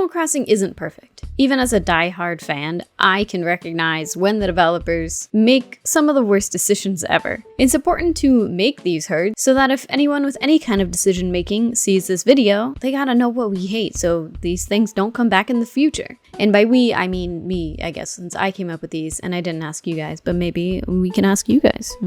Animal Crossing isn't perfect. Even as a die-hard fan, I can recognize when the developers make some of the worst decisions ever. It's important to make these heard so that if anyone with any kind of decision making sees this video, they gotta know what we hate so these things don't come back in the future. And by we, I mean me, I guess, since I came up with these and I didn't ask you guys, but maybe we can ask you guys.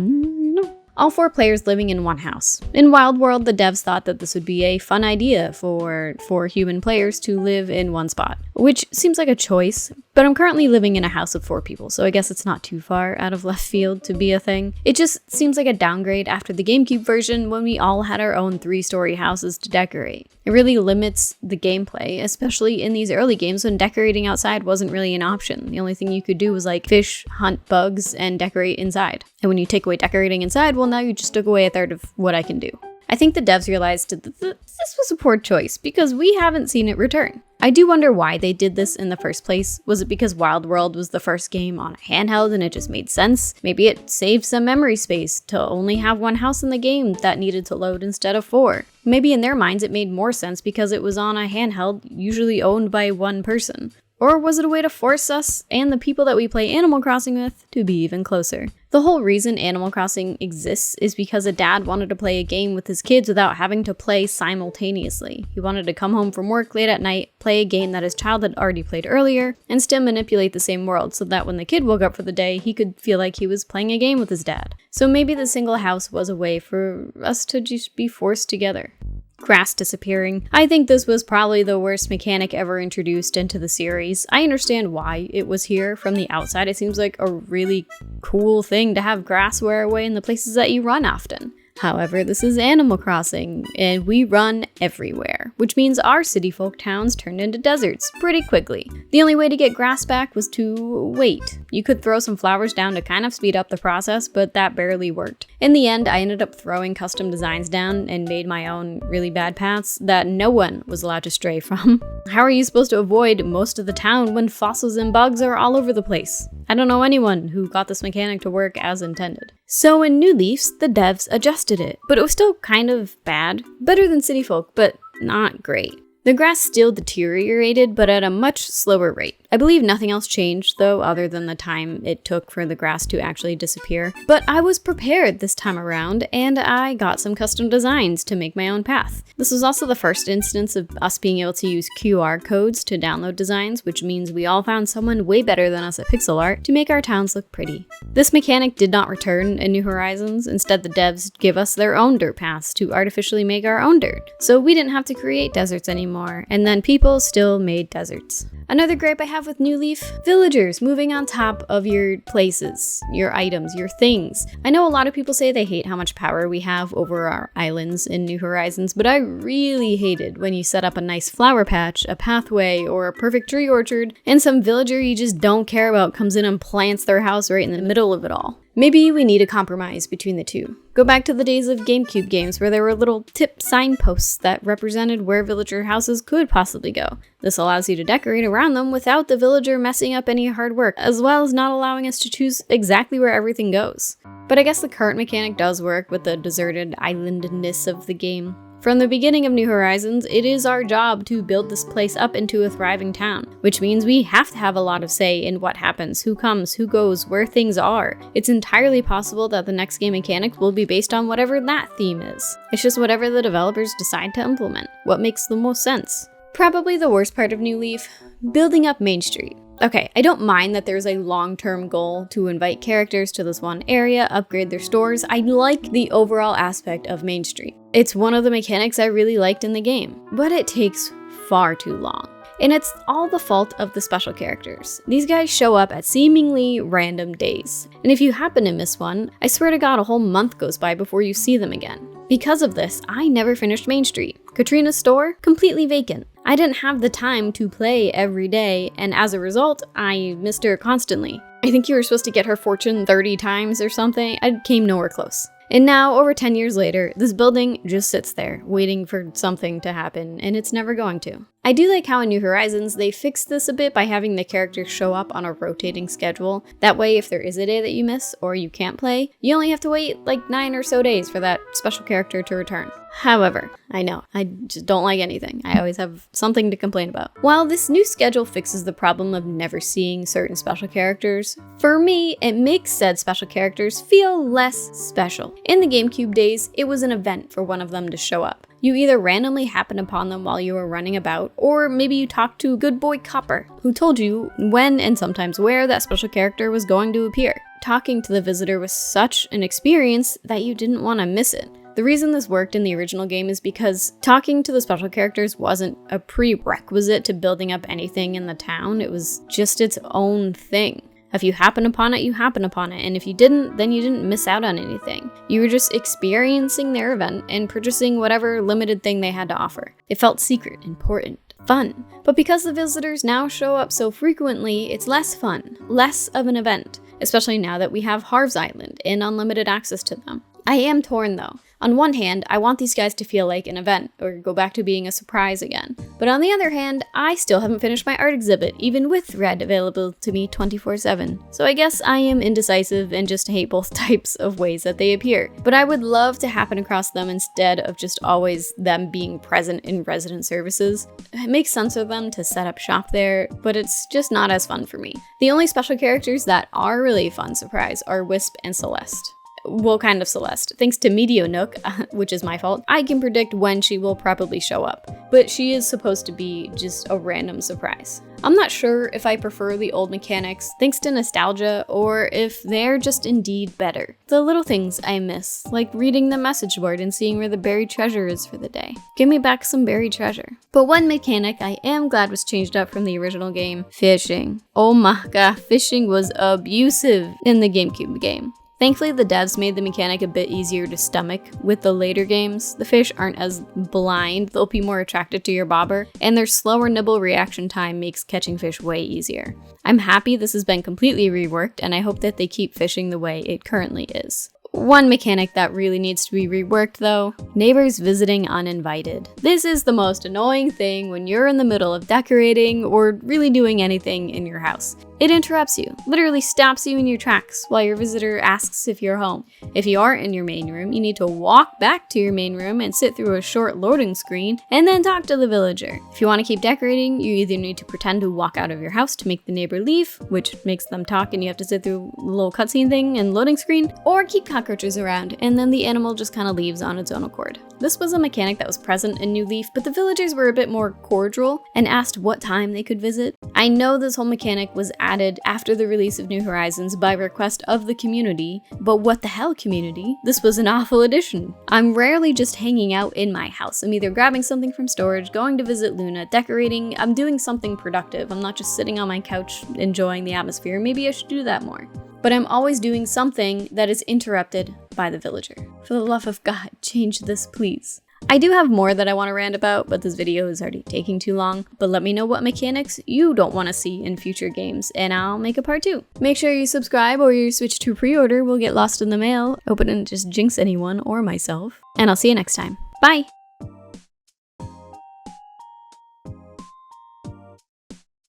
All 4 players living in one house. In Wild World, the devs thought that this would be a fun idea for 4 human players to live in one spot, which seems like a choice, but I'm currently living in a house of 4 people, so I guess it's not too far out of left field to be a thing. It just seems like a downgrade after the GameCube version when we all had our own 3-story houses to decorate. It really limits the gameplay, especially in these early games when decorating outside wasn't really an option. The only thing you could do was like fish, hunt bugs, and decorate inside. And when you take away decorating inside, well, now you just took away a third of what I can do. I think the devs realized that this was a poor choice because we haven't seen it return. I do wonder why they did this in the first place. Was it because Wild World was the first game on a handheld and it just made sense? Maybe it saved some memory space to only have 1 house in the game that needed to load instead of 4. Maybe in their minds it made more sense because it was on a handheld usually owned by 1 person. Or was it a way to force us and the people that we play Animal Crossing with to be even closer? The whole reason Animal Crossing exists is because a dad wanted to play a game with his kids without having to play simultaneously. He wanted to come home from work late at night, play a game that his child had already played earlier, and still manipulate the same world so that when the kid woke up for the day, he could feel like he was playing a game with his dad. So maybe the single house was a way for us to just be forced together. Grass disappearing. I think this was probably the worst mechanic ever introduced into the series. I understand why it was here from the outside. It seems like a really cool thing to have grass wear away in the places that you run often. However, this is Animal Crossing, and we run everywhere, which means our city folk towns turned into deserts pretty quickly. The only way to get grass back was to wait. You could throw some flowers down to kind of speed up the process, but that barely worked. In the end, I ended up throwing custom designs down and made my own really bad paths that no one was allowed to stray from. How are you supposed to avoid most of the town when fossils and bugs are all over the place? I don't know anyone who got this mechanic to work as intended. So in New Leafs, the devs adjusted it, but it was still kind of bad. Better than City Folk, but not great. The grass still deteriorated, but at a much slower rate. I believe nothing else changed, though, other than the time it took for the grass to actually disappear. But I was prepared this time around, and I got some custom designs to make my own path. This was also the first instance of us being able to use QR codes to download designs, which means we all found someone way better than us at pixel art to make our towns look pretty. This mechanic did not return in New Horizons. Instead, the devs give us their own dirt paths to artificially make our own dirt. So we didn't have to create deserts anymore, and then people still made deserts. Another gripe I have with New Leaf, villagers moving on top of your places, your items, your things. I know a lot of people say they hate how much power we have over our islands in New Horizons, but I really hated when you set up a nice flower patch, a pathway, or a perfect tree orchard, and some villager you just don't care about comes in and plants their house right in the middle of it all. Maybe we need a compromise between the two. Go back to the days of GameCube games where there were little tip signposts that represented where villager houses could possibly go. This allows you to decorate around them without the villager messing up any hard work, as well as not allowing us to choose exactly where everything goes. But I guess the current mechanic does work with the deserted islandness of the game. From the beginning of New Horizons, it is our job to build this place up into a thriving town, which means we have to have a lot of say in what happens, who comes, who goes, where things are. It's entirely possible that the next game mechanic will be based on whatever that theme is. It's just whatever the developers decide to implement, what makes the most sense. Probably the worst part of New Leaf, building up Main Street. Okay, I don't mind that there's a long-term goal to invite characters to this one area, upgrade their stores. I like the overall aspect of Main Street. It's one of the mechanics I really liked in the game, but it takes far too long. And it's all the fault of the special characters. These guys show up at seemingly random days. And if you happen to miss one, I swear to God a whole month goes by before you see them again. Because of this, I never finished Main Street. Katrina's store, completely vacant. I didn't have the time to play every day, and as a result, I missed her constantly. I think you were supposed to get her fortune 30 times or something. I came nowhere close. And now, over 10 years later, this building just sits there, waiting for something to happen, and it's never going to. I do like how in New Horizons they fixed this a bit by having the characters show up on a rotating schedule. That way, if there is a day that you miss or you can't play, you only have to wait like 9 or so days for that special character to return. However, I know, I just don't like anything. I always have something to complain about. While this new schedule fixes the problem of never seeing certain special characters, for me, it makes said special characters feel less special. In the GameCube days, it was an event for one of them to show up. You either randomly happened upon them while you were running about, or maybe you talked to Good Boy Copper, who told you when and sometimes where that special character was going to appear. Talking to the visitor was such an experience that you didn't want to miss it. The reason this worked in the original game is because talking to the special characters wasn't a prerequisite to building up anything in the town, it was just its own thing. If you happen upon it, you happen upon it, and if you didn't, then you didn't miss out on anything. You were just experiencing their event and purchasing whatever limited thing they had to offer. It felt secret, important, fun. But because the visitors now show up so frequently, it's less fun, less of an event, especially now that we have Harv's Island and unlimited access to them. I am torn though. On one hand, I want these guys to feel like an event, or go back to being a surprise again. But on the other hand, I still haven't finished my art exhibit, even with Red available to me 24/7. So I guess I am indecisive and just hate both types of ways that they appear. But I would love to happen across them instead of just always them being present in resident services. It makes sense for them to set up shop there, but it's just not as fun for me. The only special characters that are really a fun surprise are Wisp and Celeste. Well, kind of Celeste. Thanks to Medio Nook, which is my fault, I can predict when she will probably show up. But she is supposed to be just a random surprise. I'm not sure if I prefer the old mechanics thanks to nostalgia, or if they're just indeed better. The little things I miss, like reading the message board and seeing where the buried treasure is for the day. Give me back some buried treasure. But one mechanic I am glad was changed up from the original game, fishing. Oh my god, fishing was abusive in the GameCube game. Thankfully, the devs made the mechanic a bit easier to stomach. With the later games, the fish aren't as blind, they'll be more attracted to your bobber, and their slower nibble reaction time makes catching fish way easier. I'm happy this has been completely reworked, and I hope that they keep fishing the way it currently is. One mechanic that really needs to be reworked though, neighbors visiting uninvited. This is the most annoying thing when you're in the middle of decorating or really doing anything in your house. It interrupts you, literally stops you in your tracks while your visitor asks if you're home. If you aren't in your main room, you need to walk back to your main room and sit through a short loading screen and then talk to the villager. If you want to keep decorating, you either need to pretend to walk out of your house to make the neighbor leave, which makes them talk and you have to sit through a little cutscene thing and loading screen, or keep cockroaches around and then the animal just kind of leaves on its own accord. This was a mechanic that was present in New Leaf, but the villagers were a bit more cordial and asked what time they could visit. I know this whole mechanic was added after the release of New Horizons by request of the community, but what the hell, community? This was an awful addition. I'm rarely just hanging out in my house. I'm either grabbing something from storage, going to visit Luna, decorating, I'm doing something productive. I'm not just sitting on my couch enjoying the atmosphere. Maybe I should do that more. But I'm always doing something that is interrupted by the villager. For the love of God, change this, please. I do have more that I want to rant about, but this video is already taking too long. But let me know what mechanics you don't want to see in future games, and I'll make a part 2. Make sure you subscribe or your switch to pre-order will get lost in the mail. Hope it didn't just jinx anyone or myself. And I'll see you next time. Bye!